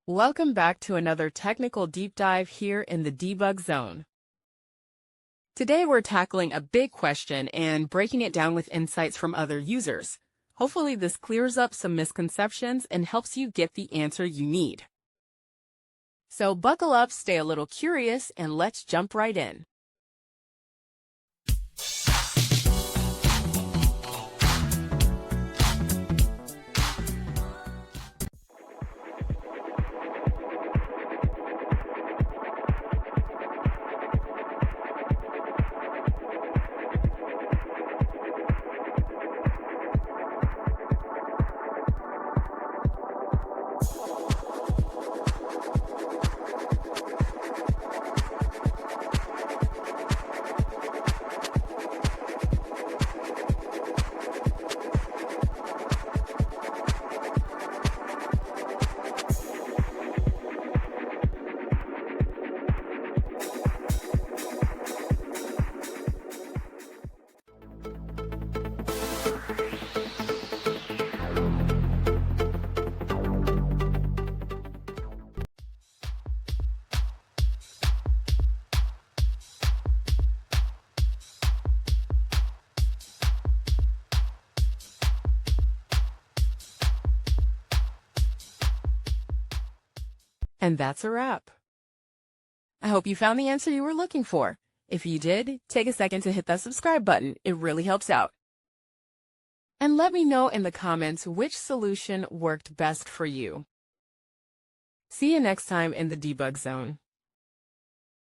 Welcome back to another technical deep dive here in the debug zone. Today we're tackling a big question and breaking it down with insights from other users. Hopefully this clears up some misconceptions and helps you get the answer you need. So buckle up, stay a little curious, and let's jump right in. And that's a wrap. I hope you found the answer you were looking for. If you did, take a second to hit that subscribe button. It really helps out. And let me know in the comments which solution worked best for you. See you next time in the debug zone.